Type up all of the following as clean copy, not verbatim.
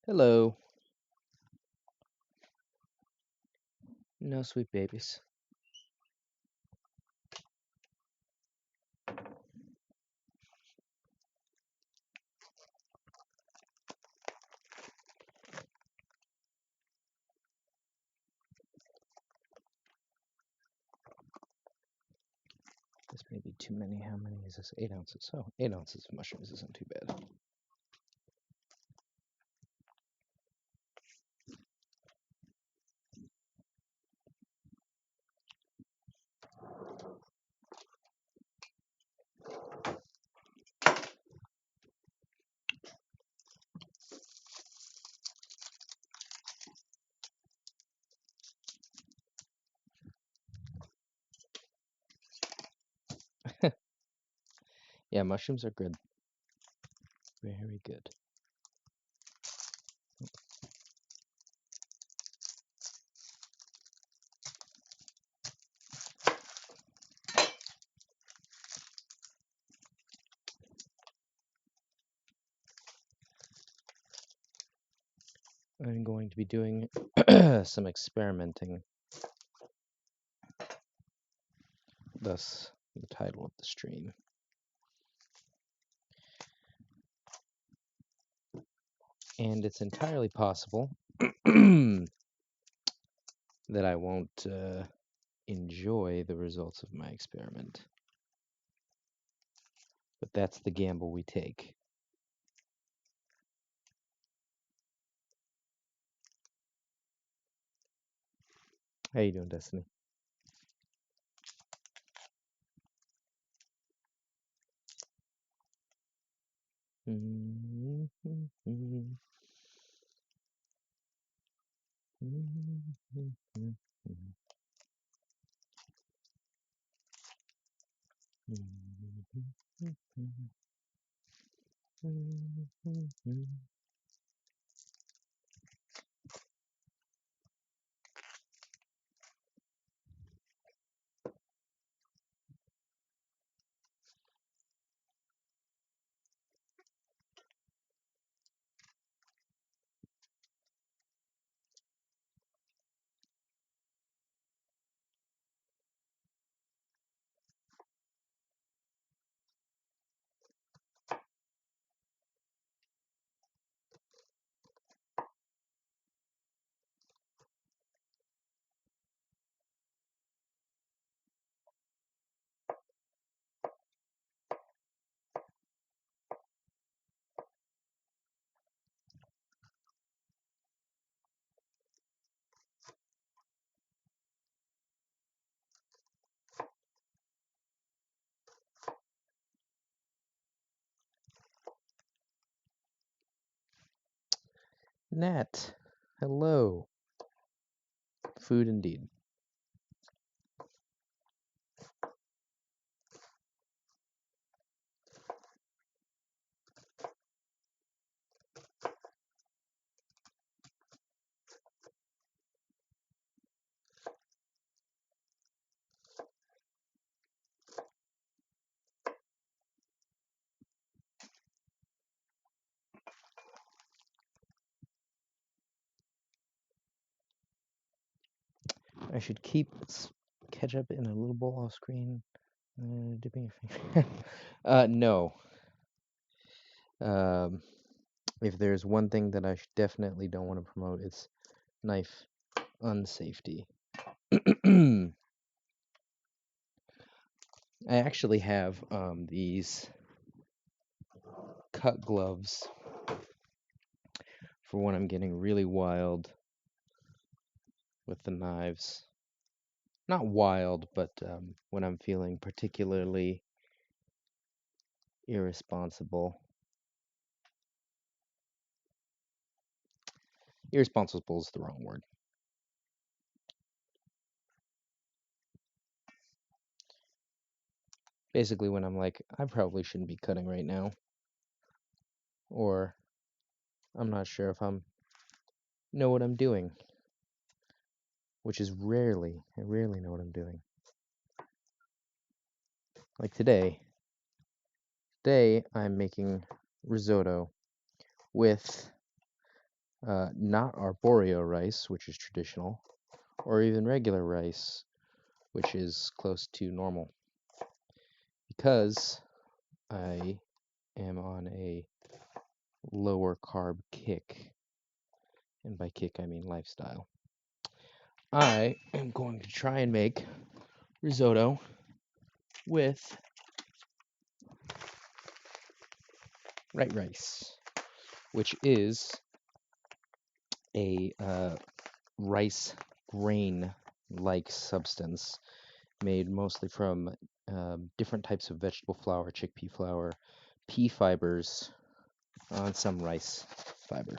Hello. No sweet babies. This may be too many. How many is this? 8 ounces. Oh, 8 ounces of mushrooms isn't too bad. Yeah, mushrooms are good. Very good. I'm going to be doing some experimenting. Thus, the title of the stream. And it's entirely possible that I won't enjoy the results of my experiment. But that's the gamble we take. How you doing, Destiny? Nat, Hello. Food indeed. I should keep ketchup in a little bowl off screen. Dipping your finger. No. Um, if there's one thing that I definitely don't want to promote, it's knife unsafety. I actually have these cut gloves for when I'm getting really wild with the knives. Not wild, but when I'm feeling particularly irresponsible. Irresponsible is the wrong word. Basically, when I'm like, I probably shouldn't be cutting right now. Or I'm not sure if I'm know what I'm doing. Which is rarely, I rarely know what I'm doing. Like today. Today I'm making risotto with not arborio rice, which is traditional, or even regular rice, which is close to normal. Because I am on a lower carb kick, and by kick I mean lifestyle. I am going to try and make risotto with white rice, which is a rice grain like substance made mostly from different types of vegetable flour, chickpea flour, pea fibers, and some rice fiber.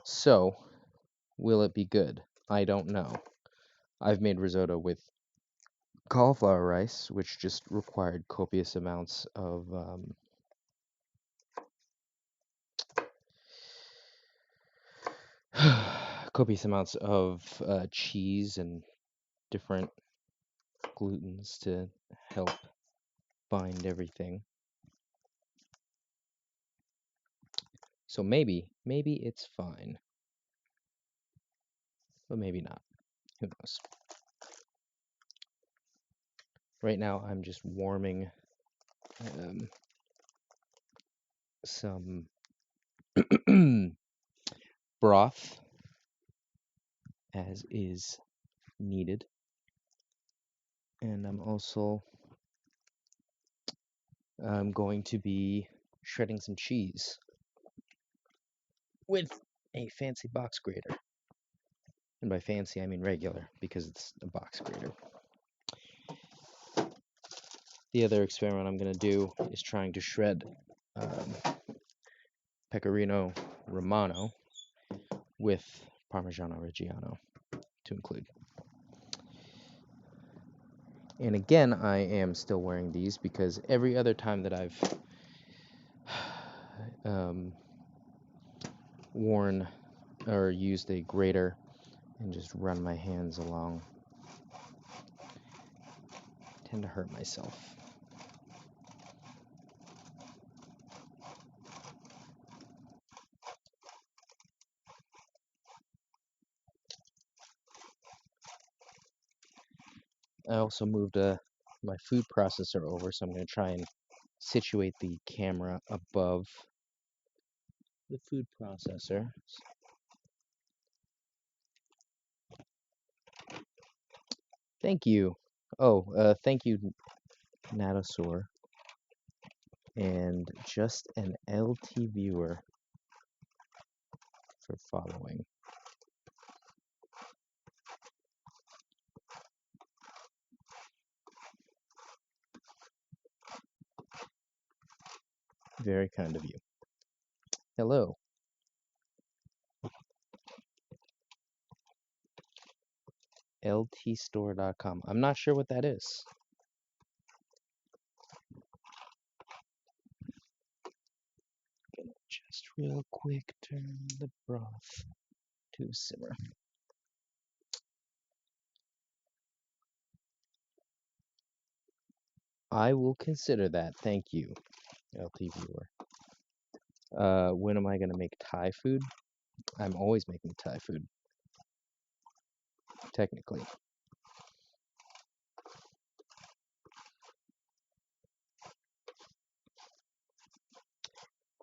So, will it be good? I don't know. I've made risotto with cauliflower rice, which just required copious amounts of cheese and different glutens to help bind everything. So maybe it's fine, but maybe not. Who knows? Right now, I'm just warming some broth as is needed, and I'm also going to be shredding some cheese with a fancy box grater. And by fancy, I mean regular, because it's a box grater. The other experiment I'm going to do is trying to shred Pecorino Romano with Parmigiano Reggiano to include. And again, I am still wearing these because every other time that I've worn or used a grater and just run my hands along, I tend to hurt myself. I also moved my food processor over, so I'm going to try and situate the camera above the food processor. Thank you. Oh, thank you, Natasaur. And just an LT viewer for following. Very kind of you. Hello. ltstore.com. I'm not sure what that is. Gonna just real quick turn the broth to simmer. I will consider that. Thank you, LT viewer. When am I gonna make Thai food? I'm always making Thai food, technically.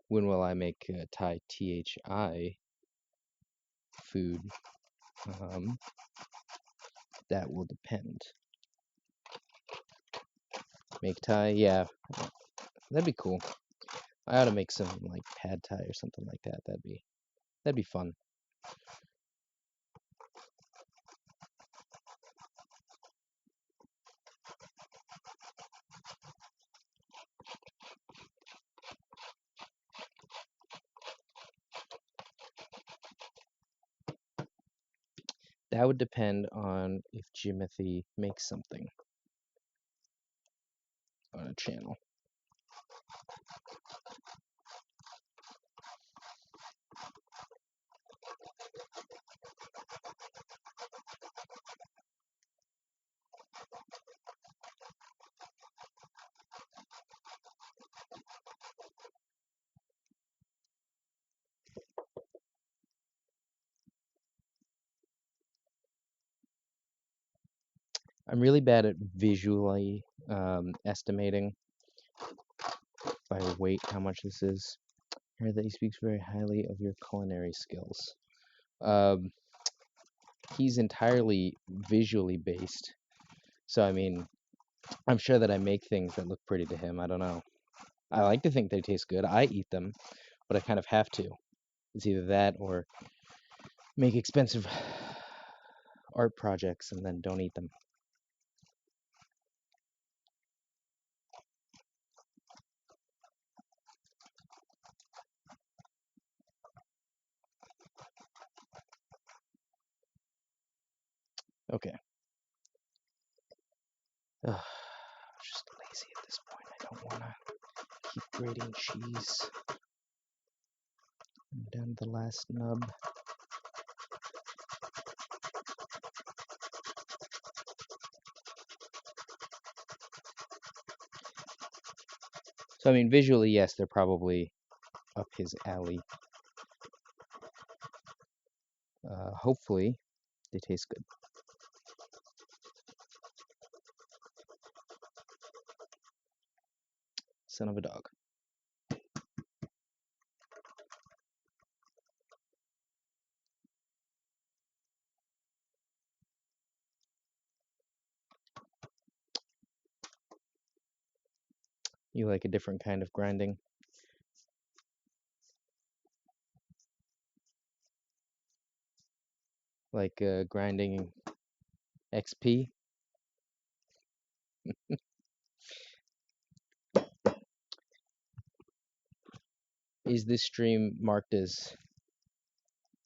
When will I make Thai THI food? That will depend. Make Thai, yeah, that'd be cool. I ought to make some like pad Thai or something like that. That'd be fun. That would depend on if Jimothy makes something on a channel. I'm really bad at visually estimating by weight how much this is. I heard that he speaks very highly of your culinary skills. He's entirely visually based. So, I mean, I'm sure that I make things that look pretty to him. I don't know. I like to think they taste good. I eat them, but I kind of have to. It's either that or make expensive art projects and then don't eat them. Okay. Ugh, I'm just lazy at this point. I don't want to keep grating cheese. I'm down to the last nub. So, I mean, visually, yes, they're probably up his alley. Hopefully, they taste good. Son of a dog. You like a different kind of grinding? Like grinding XP? Is this stream marked as...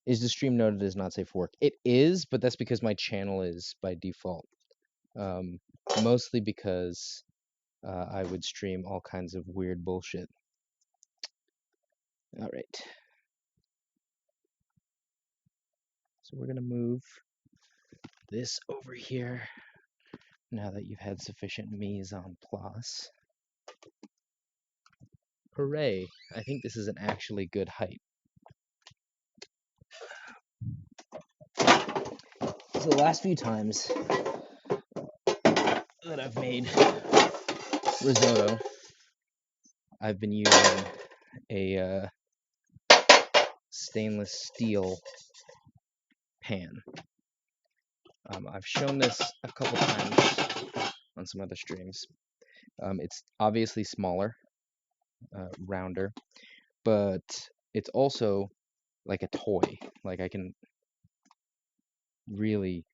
Is the stream noted as not safe for work? It is, but that's because my channel is by default. Mostly because I would stream all kinds of weird bullshit. All right. So we're gonna move this over here now that you've had sufficient mise en place. Hooray! I think this is an actually good height. So the last few times that I've made risotto, I've been using a stainless steel pan. I've shown this a couple times on some other streams. It's obviously smaller, rounder, but it's also like a toy. Like I can really,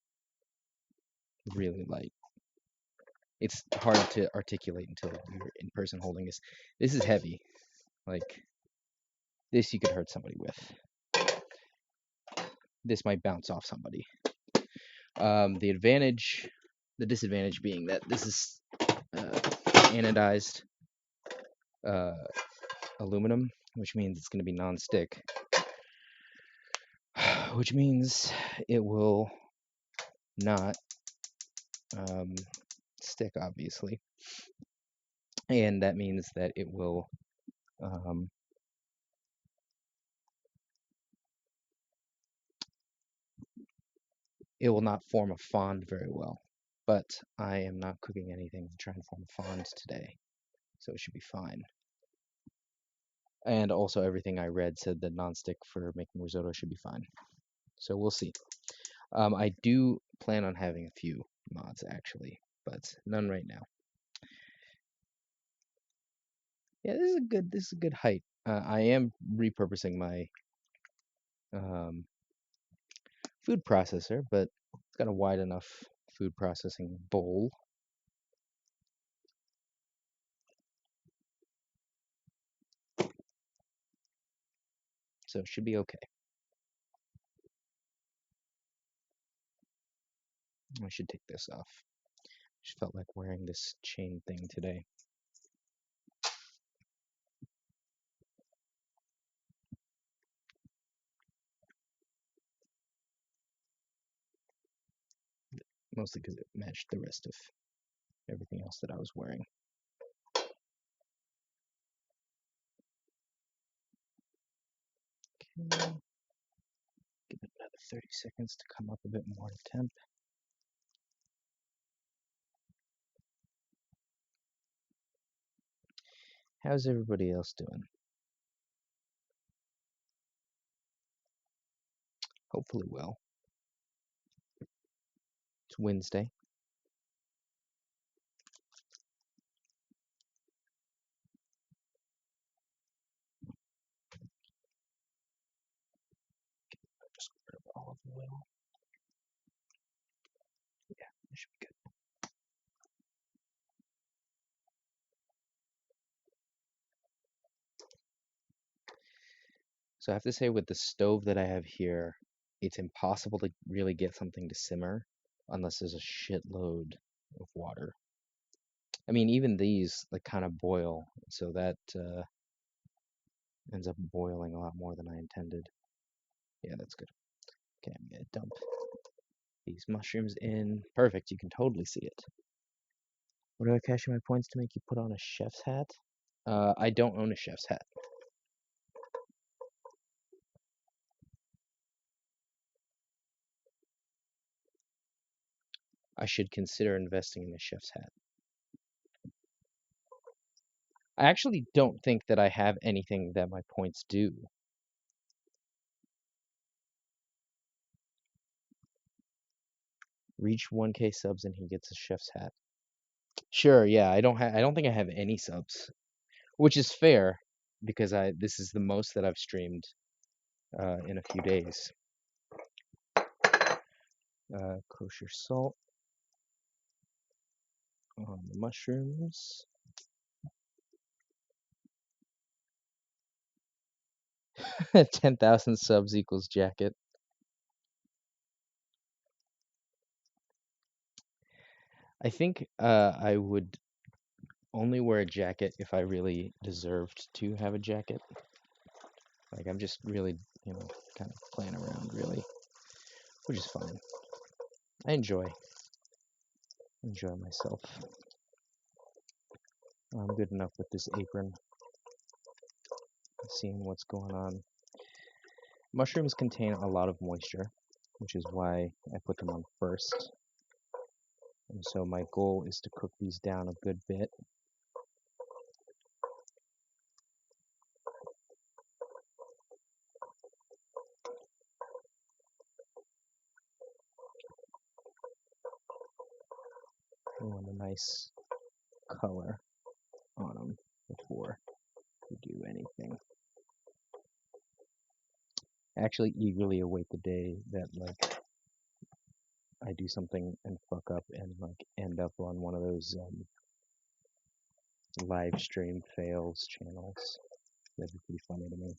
really light. It's hard to articulate until you're in person holding this. This is heavy. Like this you could hurt somebody with. This might bounce off somebody. The disadvantage being that this is anodized uh, aluminum, which means it's going to be non-stick, which means it will not stick, obviously, and that means that it will not form a fond very well. But I am not cooking anything to try and form a fond today, so it should be fine. And also everything I read said that nonstick for making risotto should be fine. So we'll see. I do plan on having a few mods actually, but none right now. Yeah, this is a good height. I am repurposing my food processor, but it's got a wide enough food processing bowl. So it should be okay. I should take this off. Just felt like wearing this chain thing today. Mostly because it matched the rest of everything else that I was wearing. Okay. Give it another 30 seconds to come up a bit more to temp. How's everybody else doing? Hopefully well. It's Wednesday. Just grab olive oil. Yeah, that should be good. So I have to say, with the stove that I have here, it's impossible to really get something to simmer unless there's a shitload of water. I mean, even these like kind of boil, so that ends up boiling a lot more than I intended. Yeah, that's good. Okay, I'm gonna dump these mushrooms in. Perfect, you can totally see it. What do I cash in my points to make you put on a chef's hat? I don't own a chef's hat. I should consider investing in a chef's hat. I actually don't think that I have anything that my points do. Reach 1K subs and he gets a chef's hat. Sure, yeah, I don't think I have any subs, which is fair because this is the most that I've streamed in a few days. Kosher salt on the mushrooms. 10,000 subs equals jacket. I think I would only wear a jacket if I really deserved to have a jacket. Like, I'm just really, kind of playing around, really, which is fine. I enjoy myself. I'm good enough with this apron. Seeing what's going on. Mushrooms contain a lot of moisture, which is why I put them on first. And so my goal is to cook these down a good bit. I want a nice color on them before we do anything. I actually eagerly await the day that, like, I do something and fuck up and, like, end up on one of those live stream fails channels. That'd be pretty funny to me.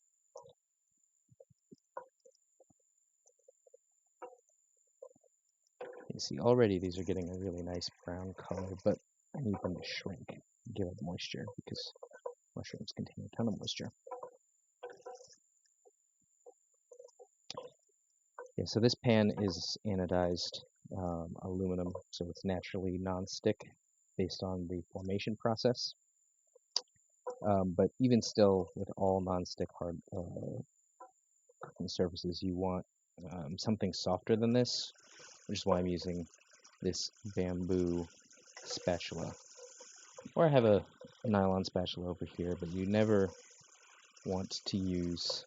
You see, already these are getting a really nice brown color, but I need them to shrink, give up moisture, because mushrooms contain a ton of moisture. Yeah, so this pan is anodized aluminum, so it's naturally non-stick based on the formation process. But even still, with all non-stick hard cooking surfaces, you want something softer than this, which is why I'm using this bamboo spatula. Or I have a nylon spatula over here, but you never want to use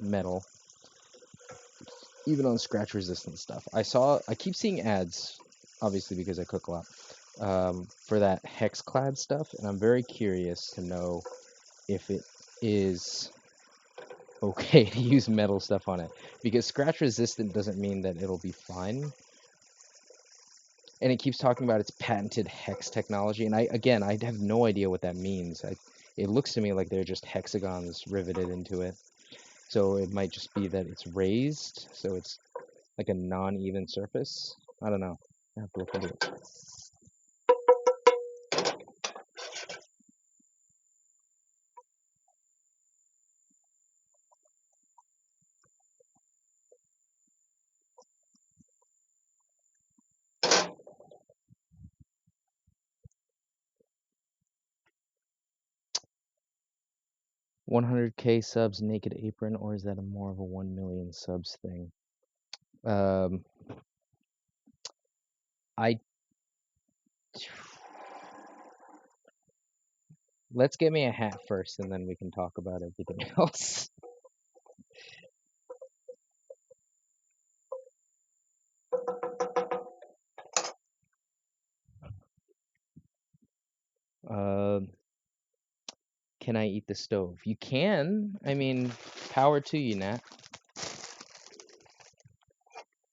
metal, even on scratch resistant stuff. I keep seeing ads, obviously because I cook a lot, for that hex clad stuff, and I'm very curious to know if it is okay to use metal stuff on it, because scratch resistant doesn't mean that it'll be fine. And it keeps talking about its patented hex technology, and I have no idea what that means. It looks to me like they're just hexagons riveted into it, so it might just be that it's raised, so it's like a non-even surface. I don't know. I have to look into it. 100K subs, Naked Apron, or is that more of a 1 million subs thing? I Let's get me a hat first, and then we can talk about everything else. Can I eat the stove? You can. I mean, power to you, Nat.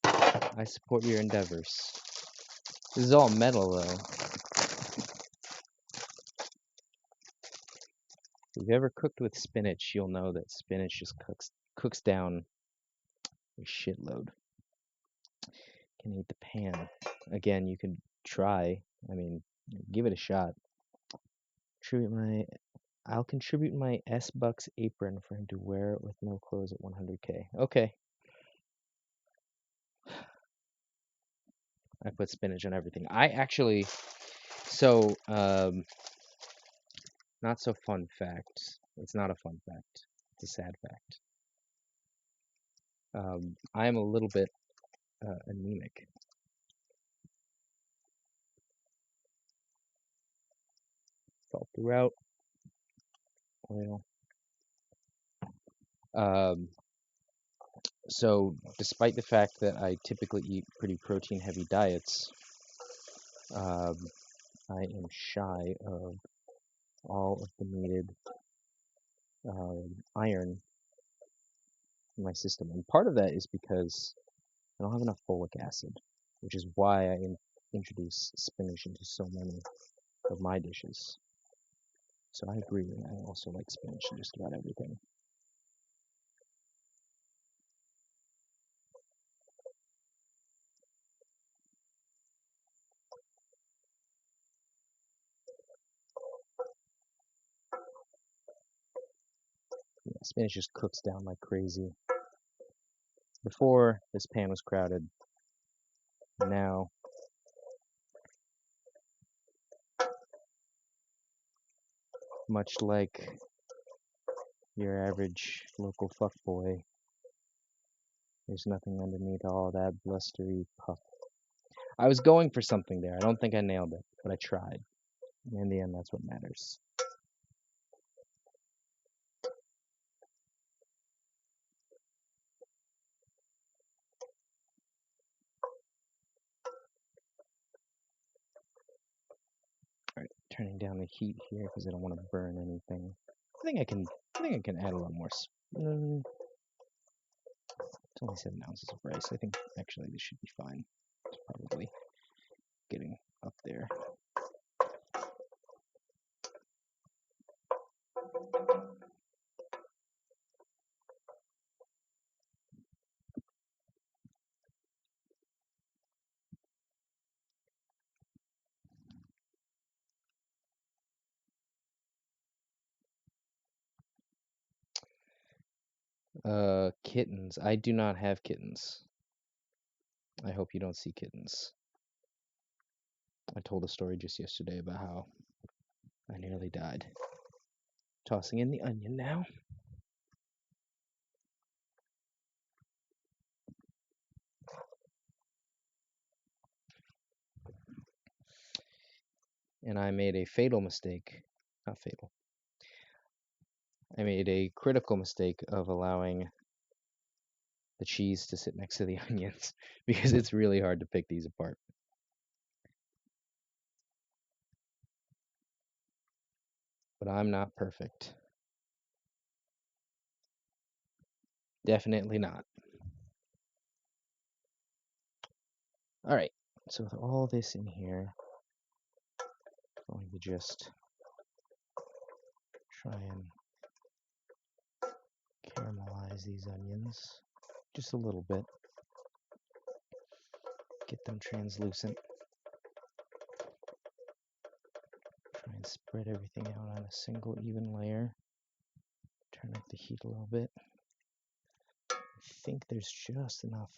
I support your endeavors. This is all metal, though. If you've ever cooked with spinach, you'll know that spinach just cooks down a shitload. Can I eat the pan? Again, you can try. I mean, give it a shot. I'll contribute my S-Bucks apron for him to wear with no clothes at 100K. Okay. I put spinach on everything. Not so fun fact. It's not a fun fact. It's a sad fact. I am a little bit anemic. Salt throughout. Oil. So despite the fact that I typically eat pretty protein-heavy diets, I am shy of all of the needed iron in my system. And part of that is because I don't have enough folic acid, which is why I introduce spinach into so many of my dishes. So I agree. I also like spinach in just about everything. Yeah, spinach just cooks down like crazy. Before, this pan was crowded. Now, much like your average local fuckboy, there's nothing underneath all that blustery puff. I was going for something there. I don't think I nailed it, but I tried. And in the end, that's what matters. Alright, turning down the heat here because I don't want to burn anything. I think I can add a lot more. It's only 7 ounces of rice. I think actually this should be fine. It's probably getting up there. Kittens. I do not have kittens. I hope you don't see kittens. I told a story just yesterday about how I nearly died. Tossing in the onion now. And I made a fatal mistake. Not fatal. I made a critical mistake of allowing the cheese to sit next to the onions because it's really hard to pick these apart. But I'm not perfect. Definitely not. All right, so with all this in here, I'm going to just try and caramelize these onions just a little bit. Get them translucent. Try and spread everything out on a single even layer. Turn up the heat a little bit. I think there's just enough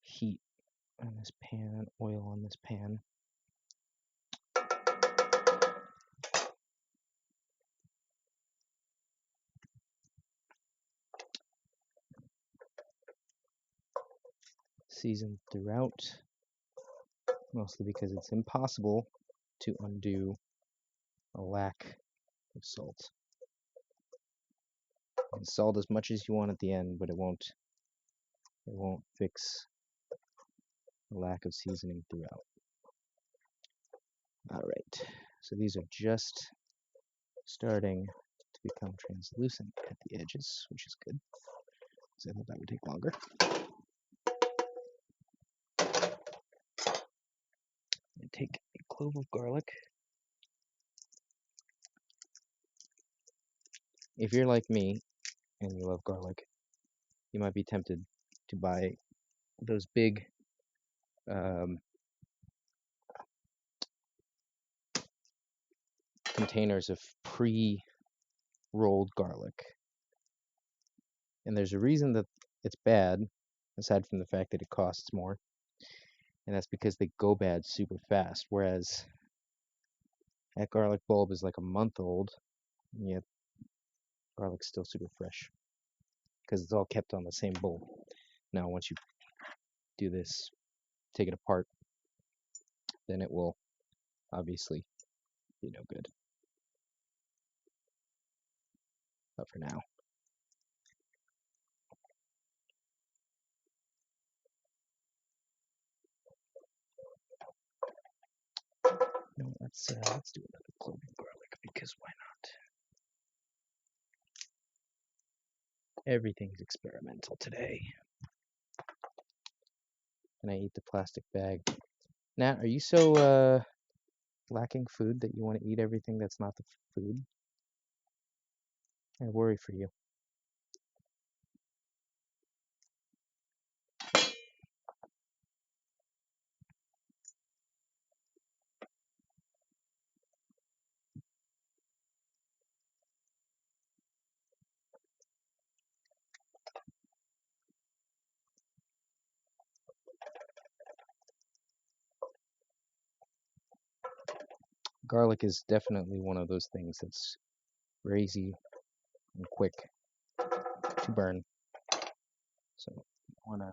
heat on this pan and oil on this pan. Seasoned throughout, mostly because it's impossible to undo a lack of salt. You can salt as much as you want at the end, but it won't fix the lack of seasoning throughout. All right, so these are just starting to become translucent at the edges, which is good, because I thought that would take longer. I take a clove of garlic. If you're like me and you love garlic, you might be tempted to buy those big containers of pre-rolled garlic. And there's a reason that it's bad, aside from the fact that it costs more, and that's because they go bad super fast, whereas that garlic bulb is like a month old, and yet garlic's still super fresh, because it's all kept on the same bulb. Now, once you do this, take it apart, then it will obviously be no good. But for now. No, let's do another clove of garlic, because why not? Everything's experimental today. And I eat the plastic bag. Nat, are you so lacking food that you want to eat everything that's not the food? I worry for you. Garlic is definitely one of those things that's very easy and quick to burn. So I want to,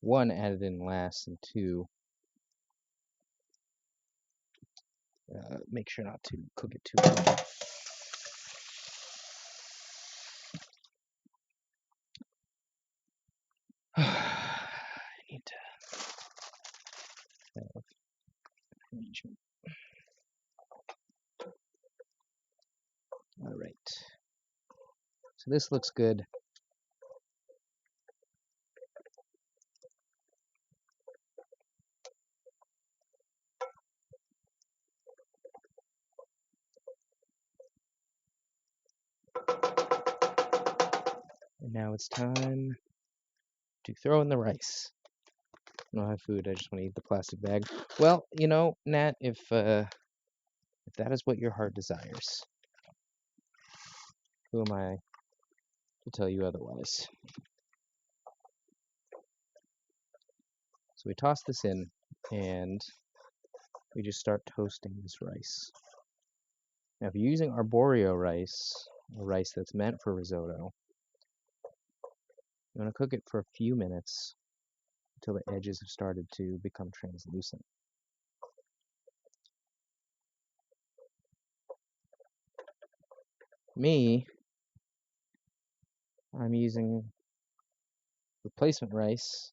one, add it in last, and two, make sure not to cook it too long. I need to have arrangement. All right. So this looks good. And now it's time to throw in the rice. I don't have food. I just want to eat the plastic bag. Well, you know, Nat, if that is what your heart desires, who am I to tell you otherwise. So we toss this in, and we just start toasting this rice. Now, if you're using arborio rice, a rice that's meant for risotto, you want to cook it for a few minutes until the edges have started to become translucent. I'm using replacement rice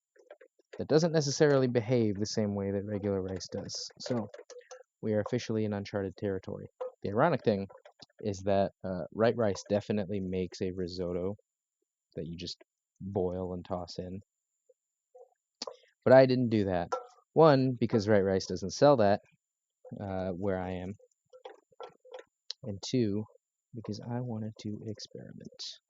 that doesn't necessarily behave the same way that regular rice does. So we are officially in uncharted territory. The ironic thing is that white rice definitely makes a risotto that you just boil and toss in. But I didn't do that. One, because white rice doesn't sell that where I am. And two, because I wanted to experiment.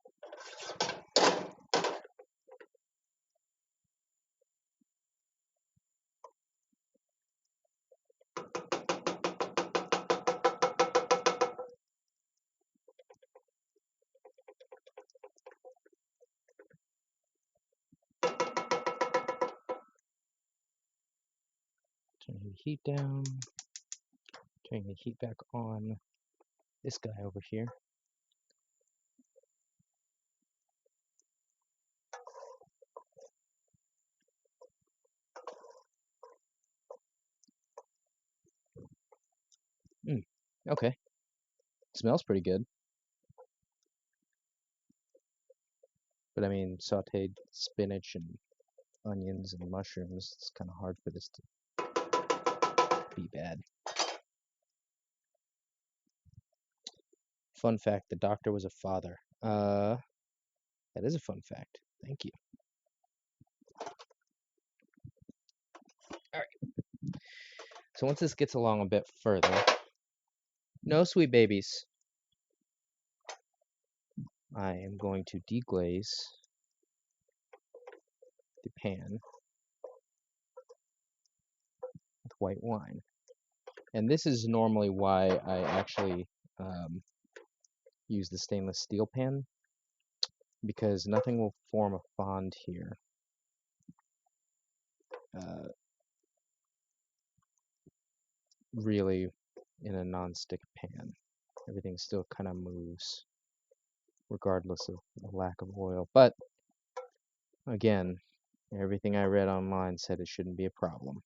Turn the heat down. Turn the heat back on. This guy over here. Okay. Smells pretty good. But I mean, sauteed spinach and onions and mushrooms, it's kind of hard for this to be bad. Fun fact, the doctor was a father. That is a fun fact. Thank you. Alright. So once this gets along a bit further, no sweet babies. I am going to deglaze the pan with white wine. And this is normally why I actually use the stainless steel pan, because nothing will form a fond here. Really, in a non-stick pan. Everything still kind of moves, regardless of the lack of oil. But, again, everything I read online said it shouldn't be a problem.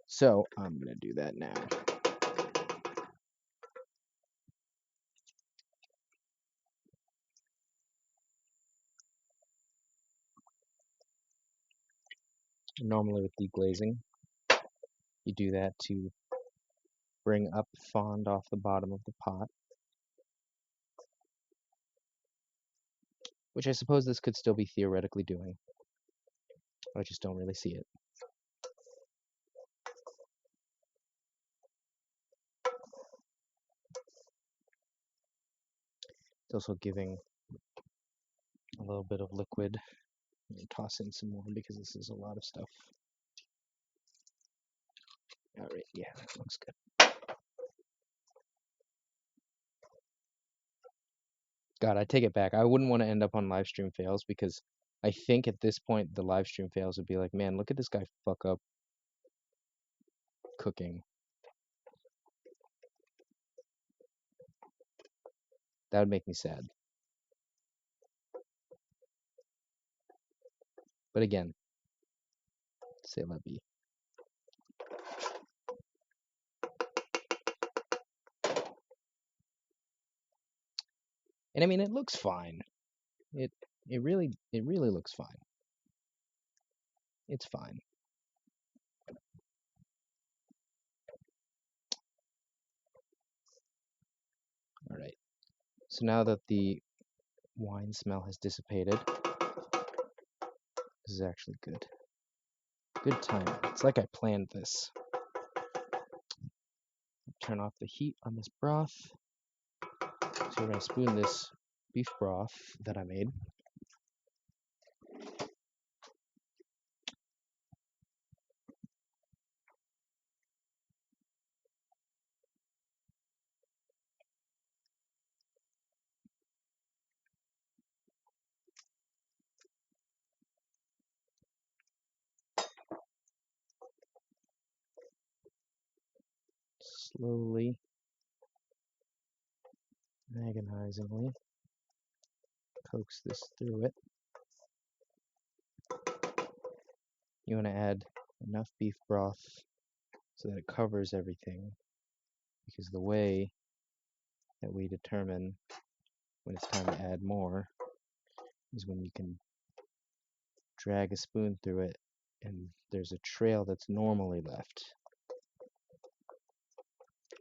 So, I'm going to do that now. Normally with deglazing, you do that to bring up fond off the bottom of the pot, which I suppose this could still be theoretically doing. I just don't really see it. It's also giving a little bit of liquid. Toss in some more because this is a lot of stuff. Alright, yeah, that looks good. God, I take it back. I wouldn't want to end up on live stream fails, because I think at this point the live stream fails would be like, man, look at this guy fuck up cooking. That would make me sad. But again, c'est la vie. And I mean, it looks fine. It really looks fine. It's fine. All right. So now that the wine smell has dissipated, this is actually good. Good timing. It's like I planned this. Turn off the heat on this broth. So we're going to spoon this beef broth that I made. slowly, agonizingly coax this through it. You want to add enough beef broth so that it covers everything, because the way that we determine when it's time to add more is when you can drag a spoon through it and there's a trail that's normally left.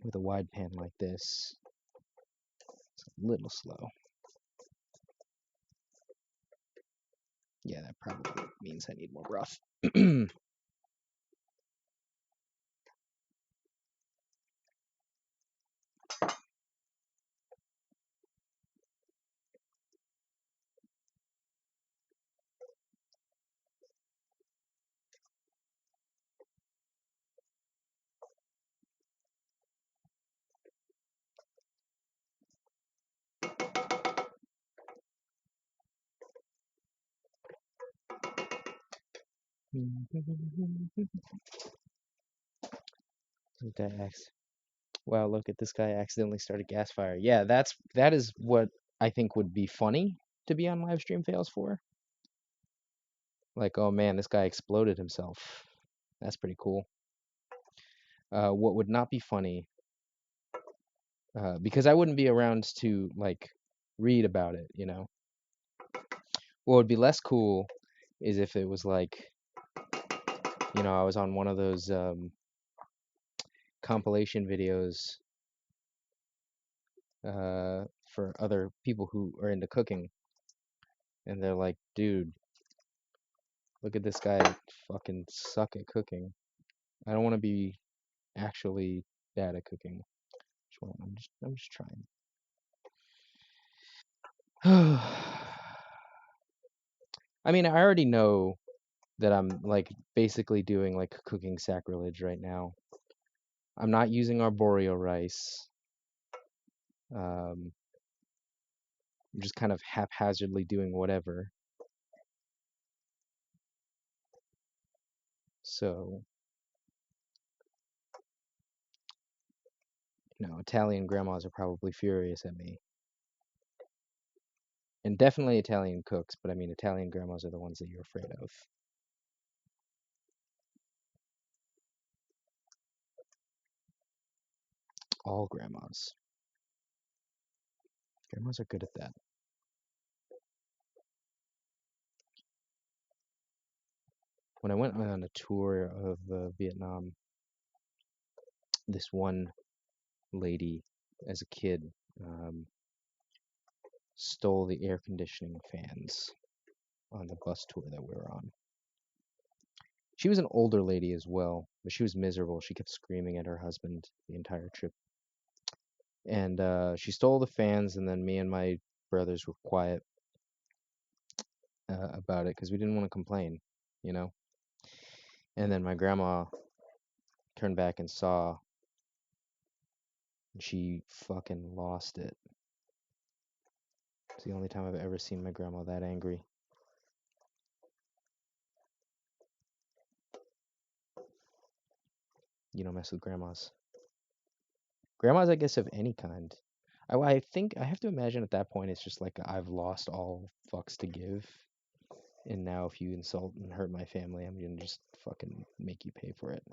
With a wide pan like this, it's a little slow. Yeah, that probably means I need more broth. Wow, look at this guy accidentally started gas fire. Yeah, that is what I think would be funny to be on live stream fails for. Like, oh man, this guy exploded himself. That's pretty cool. What would not be funny, because I wouldn't be around to like read about it, you know. What would be less cool is if it was like, you know, I was on one of those compilation videos for other people who are into cooking, and they're like, dude, look at this guy fucking suck at cooking. I don't want to be actually bad at cooking. I'm just trying. I mean, I already know that I'm like basically doing like cooking sacrilege right now. I'm not using arborio rice. I'm just kind of haphazardly doing whatever. So, you know, Italian grandmas are probably furious at me. And definitely Italian cooks, but I mean, Italian grandmas are the ones that you're afraid of. All grandmas. Grandmas are good at that. When I went on a tour of Vietnam, this one lady, as a kid, stole the air conditioning fans on the bus tour that we were on. She was an older lady as well, but she was miserable. She kept screaming at her husband the entire trip. And she stole the fans, and then me and my brothers were quiet about it because we didn't want to complain, you know? And then my grandma turned back and saw, and she fucking lost it. It's the only time I've ever seen my grandma that angry. You don't mess with grandmas. Grandmas, I guess, of any kind. I think I have to imagine at that point it's just like I've lost all fucks to give. And now if you insult and hurt my family, I'm gonna just fucking make you pay for it.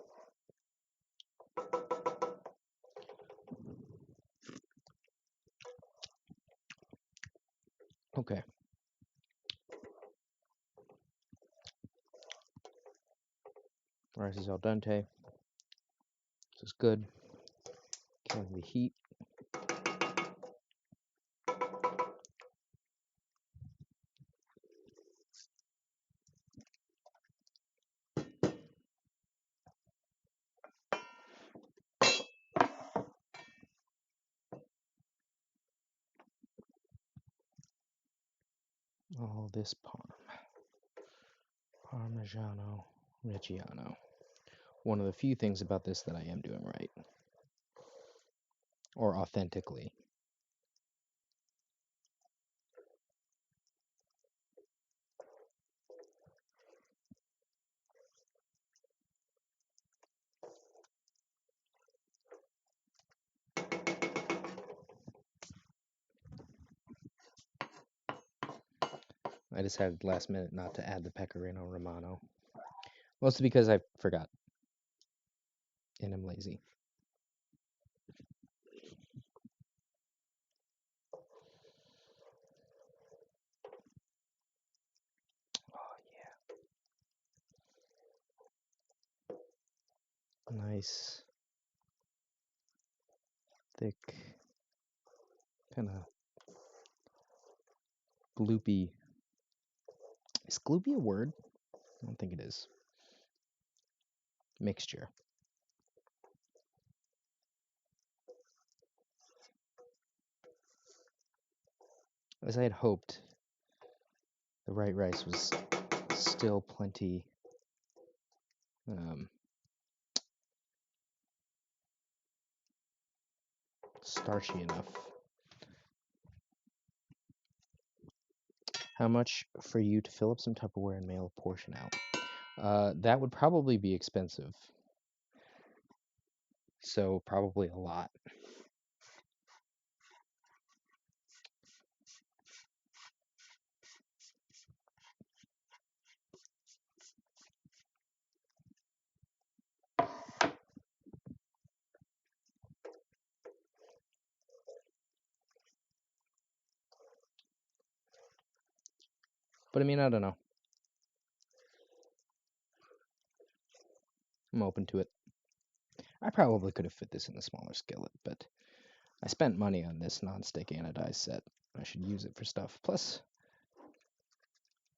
Okay. Rice is al dente. This is good. Killing the heat. All this Parmigiano Reggiano. One of the few things about this that I am doing right. Or authentically. I decided last minute not to add the pecorino romano. Mostly because I forgot and I'm lazy. Oh yeah. Nice, thick, kind of gloopy. Is gloopy a word? I don't think it is. Mixture. As I had hoped, the white rice was still plenty starchy enough. How much for you to fill up some Tupperware and mail a portion out? That would probably be expensive. So probably a lot. But I mean, I don't know. I'm open to it. I probably could have fit this in a smaller skillet, but I spent money on this non-stick anodized set. I should use it for stuff. Plus,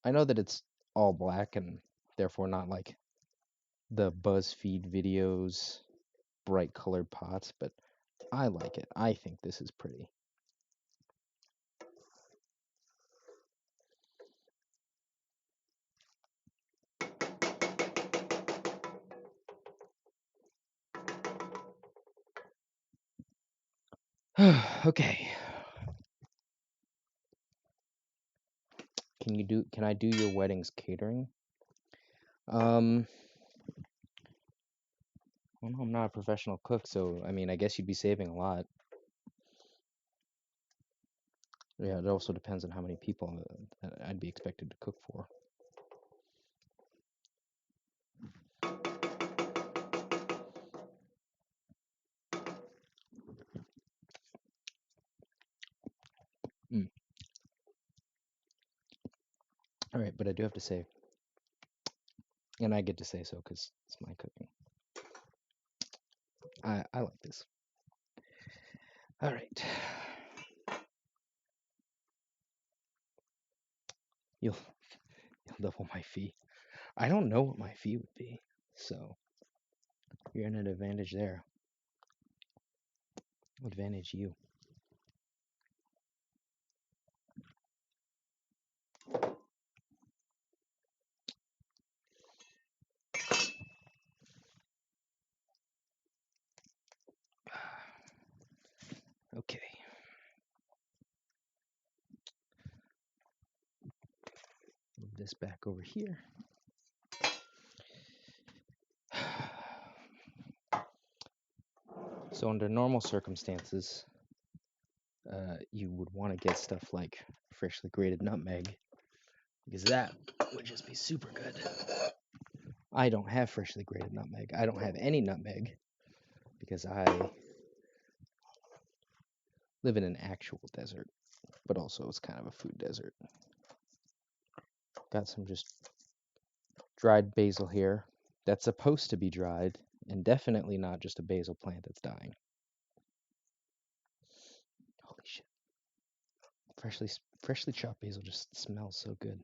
I know that it's all black and therefore not like the BuzzFeed videos, bright colored pots, but I like it. I think this is pretty. Okay. Can I do your wedding's catering? Well, no, I'm not a professional cook, so I mean, I guess you'd be saving a lot. Yeah, it also depends on how many people that I'd be expected to cook for. Mm. All right, but I do have to say, and I get to say so because it's my cooking. I like this. All right. You'll double my fee. I don't know what my fee would be, so you're in an advantage there. Advantage you. Okay. Move this back over here. So under normal circumstances, you would want to get stuff like freshly grated nutmeg, because that would just be super good. I don't have freshly grated nutmeg. I don't have any nutmeg because I live in an actual desert, but also it's kind of a food desert. Got some just dried basil here that's supposed to be dried, and definitely not just a basil plant that's dying. Holy shit. Freshly chopped basil just smells so good.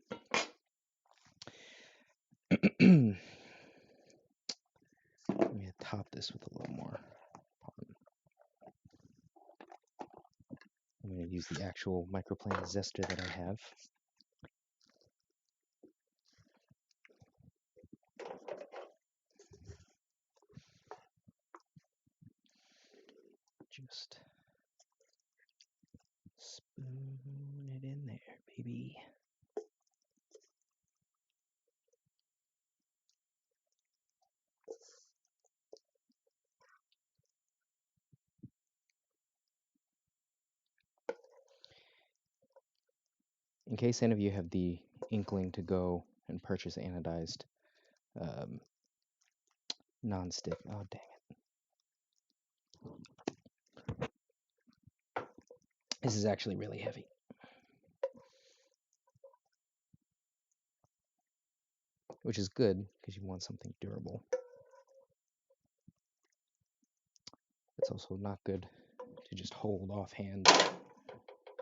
I'm gonna top this with a little more. I'm gonna use the actual microplane zester that I have. Just spoon it in there, baby. in case any of you have the inkling to go and purchase anodized um, non-stick. Oh, dang it. This is actually really heavy. Which is good because you want something durable. It's also not good to just hold offhand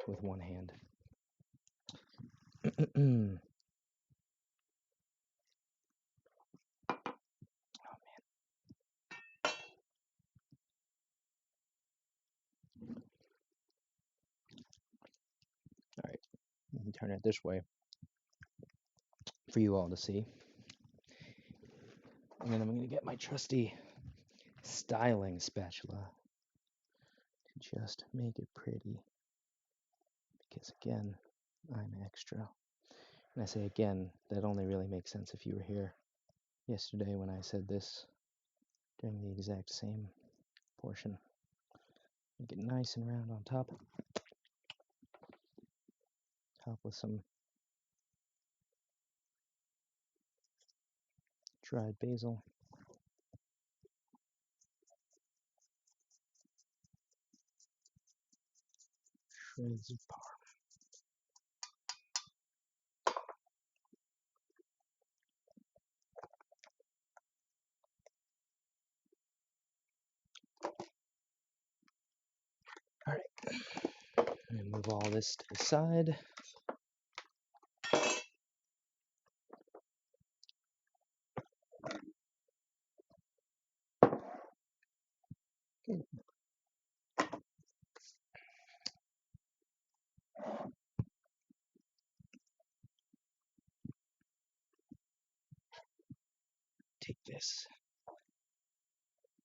with one hand. All right, let me turn it this way for you all to see. And then I'm going to get my trusty styling spatula to just make it pretty. Because again, I'm extra. And I say again, that only really makes sense if you were here yesterday when I said this during the exact same portion. Make it nice and round on top. Top with some dried basil. Shreds of parm. All right, I'm gonna move all this to the side. Okay. Take this,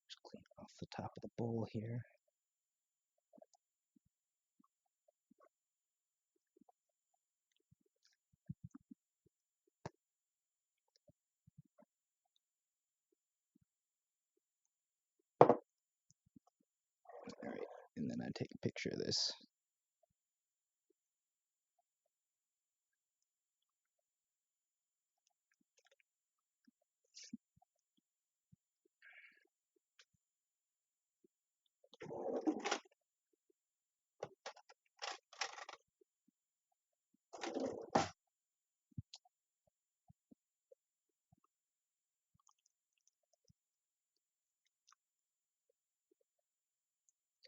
just clean off the top of the bowl here. All right, and then I take a picture of this.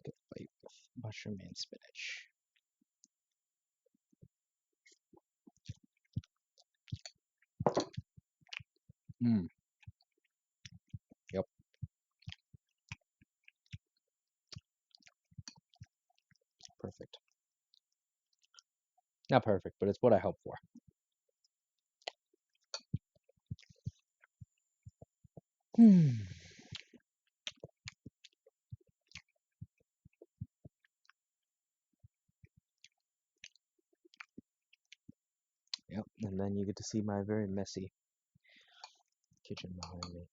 Get a bite with mushroom and spinach. Mmm. Yep. Perfect. Not perfect, but it's what I hope for. Yep, and then you get to see my very messy kitchen behind me.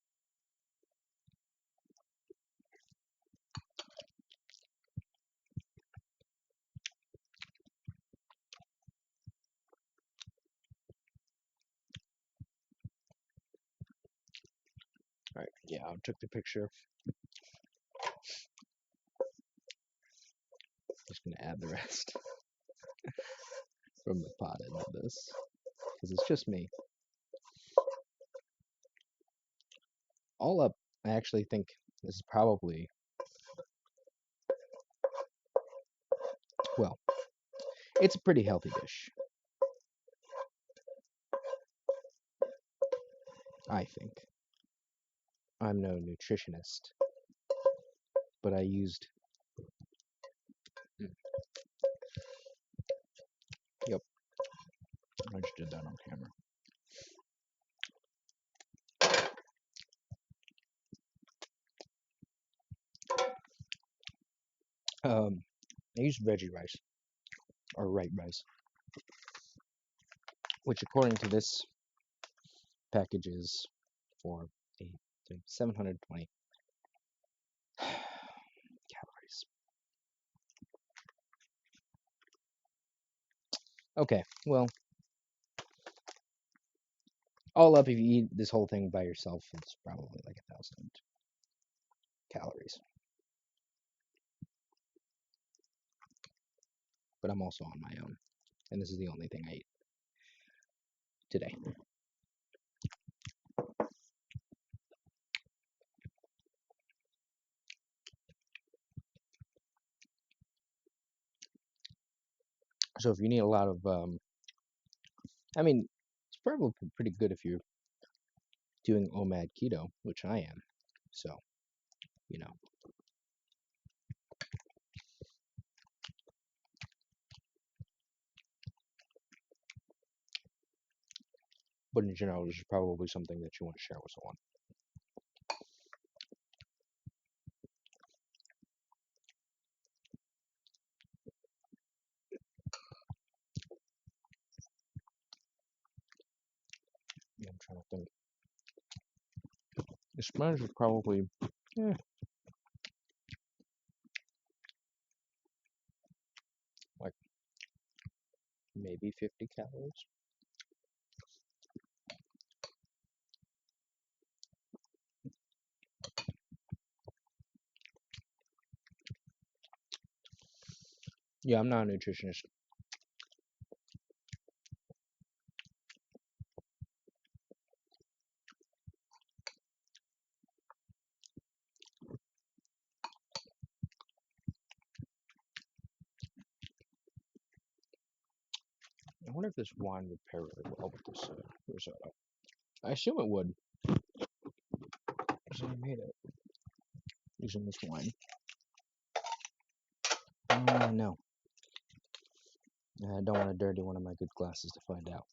All right, yeah, I took the picture. Just gonna add the rest from the pot into this because it's just me. All up, I actually think this is probably, well, it's a pretty healthy dish. I think. I'm no nutritionist, but I used. Yep, I just did that on camera. I used veggie rice, or white rice, which according to this package is for 720 calories. Okay, well, all up, if you eat this whole thing by yourself, it's probably like 1,000 calories. But I'm also on my own, and this is the only thing I eat today. So if you need a lot of, I mean, it's probably pretty good if you're doing OMAD keto, which I am. So, you know, but in general, this is probably something that you want to share with someone. Yeah, I'm trying to think. The sponge is probably eh, like maybe 50 calories. Yeah, I'm not a nutritionist. I wonder if this wine would pair really well with this risotto. I assume it would, because I made it using this wine. No, I don't want to dirty one of my good glasses to find out.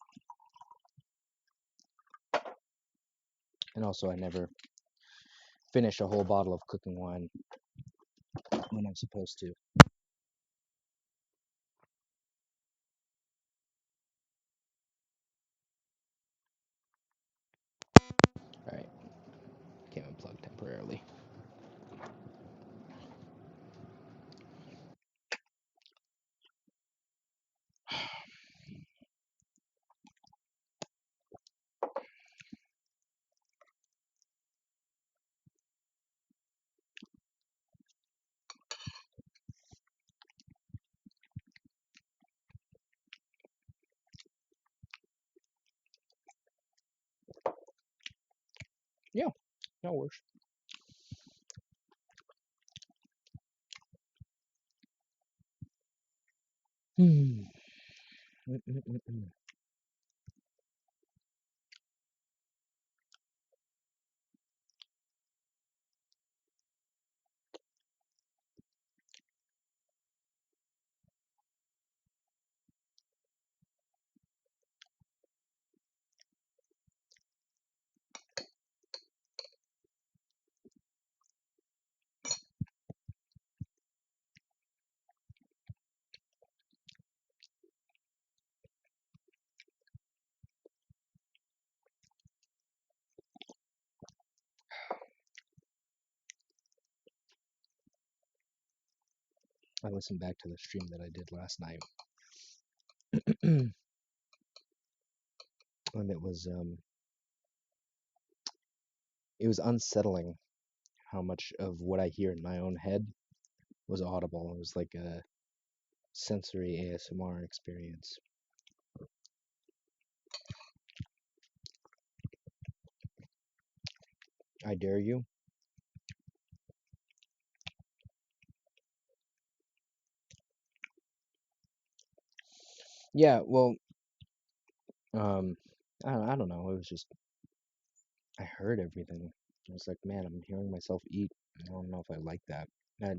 And also, I never finish a whole bottle of cooking wine when I'm supposed to. All right, came unplugged temporarily. Yeah, that works. Hmm. Mm-mm-mm-mm. I listened back to the stream that I did last night, and it was unsettling how much of what I hear in my own head was audible. It was like a sensory ASMR experience. I dare you. Yeah, well, um, I don't know. It was just I heard everything. I was like, man, I'm hearing myself eat. I don't know if I like that.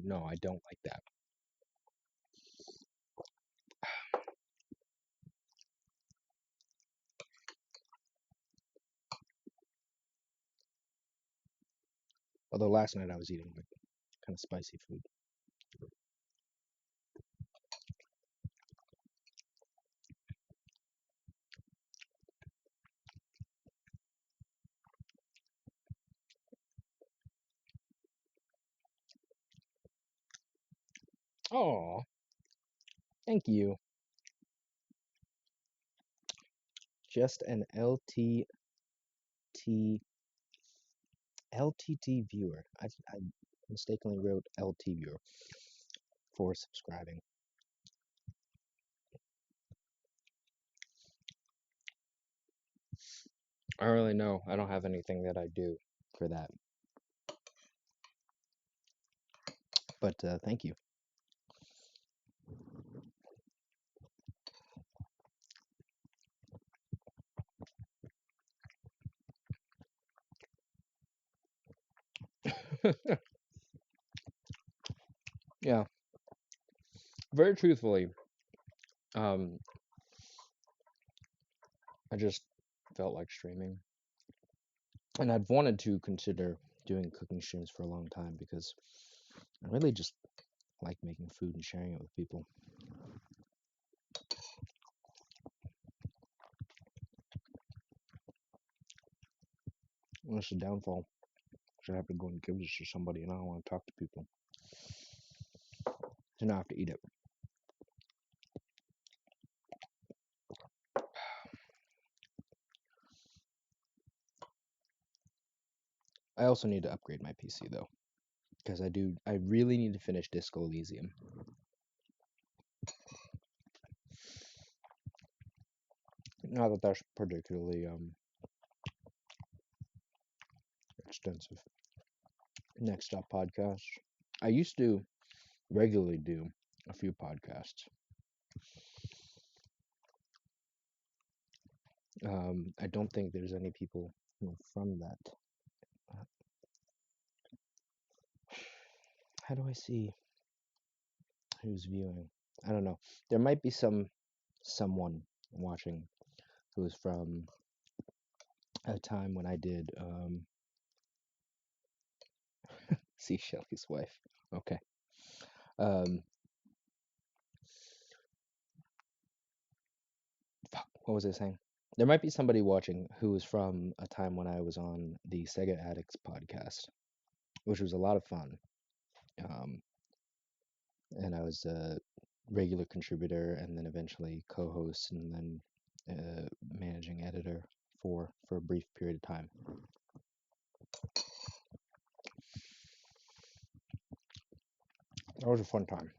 No, I don't like that. Although last night I was eating like kind of spicy food. Oh, thank you. just an LTT viewer. I mistakenly wrote LT viewer for subscribing. I don't really know. I don't have anything that I do for that. But thank you. Yeah, very truthfully, um, I just felt like streaming. And I've wanted to consider doing cooking streams for a long time because I really just like making food and sharing it with people. And that's the downfall. Because I have to go and give this to somebody and I don't want to talk to people. So now I have to eat it. I also need to upgrade my PC though. Because I really need to finish Disco Elysium. Not that that's particularly extensive. Next up, podcasts. I used to regularly do a few podcasts. I don't think there's any people from that. Uh, How do I see who's viewing? I don't know. There might be someone watching who's from a time when I did see Shelley's wife. Okay. Um, Fuck, what was I saying? There might be somebody watching who was from a time when I was on the Sega Addicts podcast, which was a lot of fun. Um, and I was a regular contributor and then eventually co-host and then managing editor for a brief period of time. That was a fun time.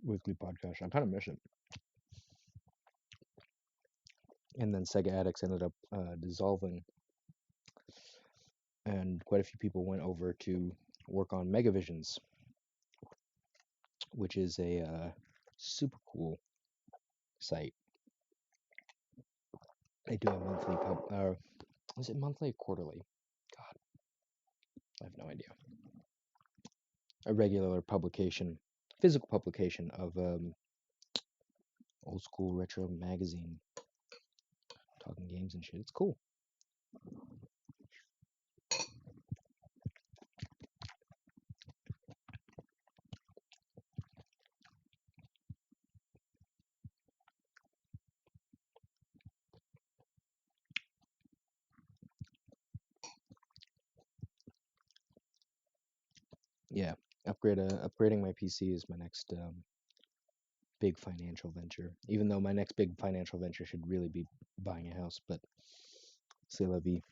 Weekly podcast. I kind of miss it. And then Sega Addicts ended up dissolving, and quite a few people went over to work on Megavisions, which is a super cool site. They do a monthly is it monthly or quarterly? God, I have no idea. A regular publication, physical publication of old school retro magazine, talking games and shit. It's cool. Yeah, upgrading my PC is my next big financial venture. Even though my next big financial venture should really be buying a house, but c'est la vie.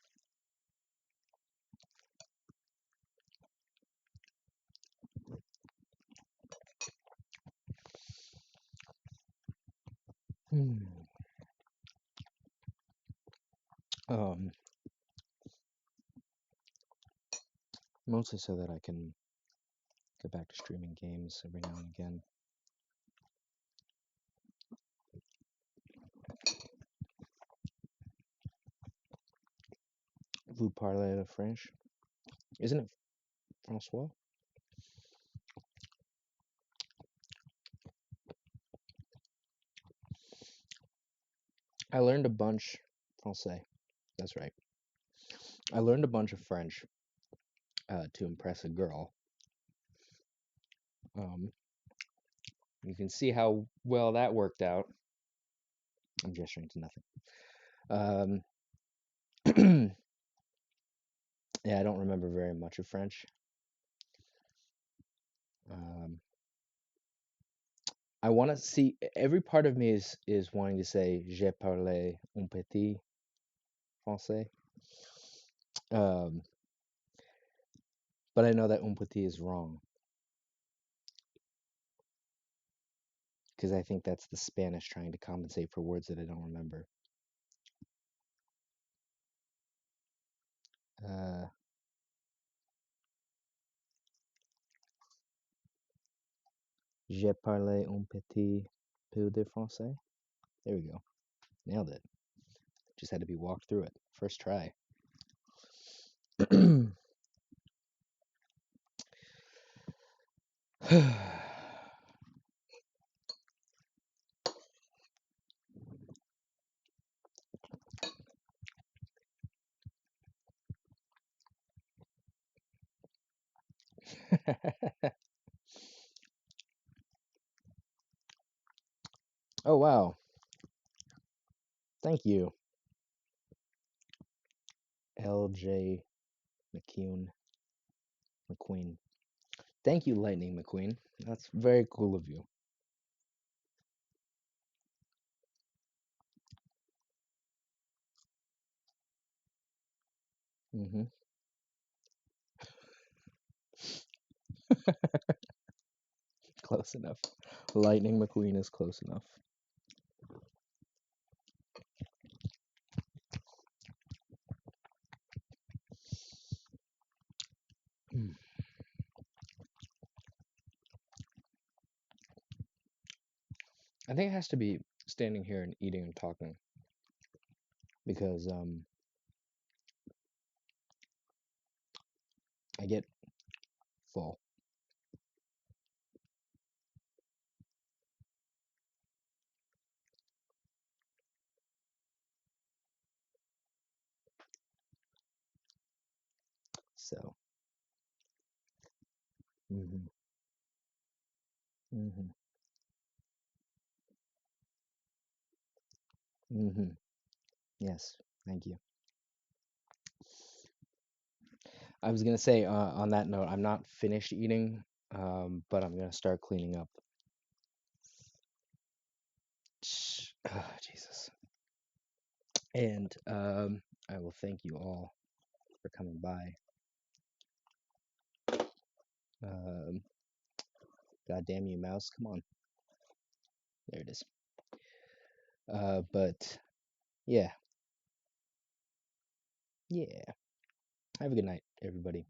Hmm. Um, Mostly so that I can get back to streaming games every now and again. Vous parlez le French? Isn't it Francois? I learned a bunch Français. That's right. I learned a bunch of French to impress a girl. Um, you can see how well that worked out. I'm gesturing to nothing. Yeah, I don't remember very much of French. Um, I want to see every part of me is wanting to say je parle un petit français. Um, but I know that un petit is wrong because I think that's the Spanish trying to compensate for words that I don't remember. Uh, je parle un petit peu de français. There we go. Nailed it. Just had to be walked through it. First try. Oh, wow. Thank you, LJ McCune. McQueen. Thank you, Lightning McQueen. That's very cool of you. Hmm. Close enough. Lightning McQueen is close enough. Mm. I think it has to be standing here and eating and talking because I get full. So, hmm, hmm, hmm. Yes, thank you. I was gonna say on that note, I'm not finished eating, but I'm gonna start cleaning up. Jesus. And I will thank you all for coming by. Um, God damn you, mouse! Come on, there it is. But yeah, yeah. Have a good night, everybody.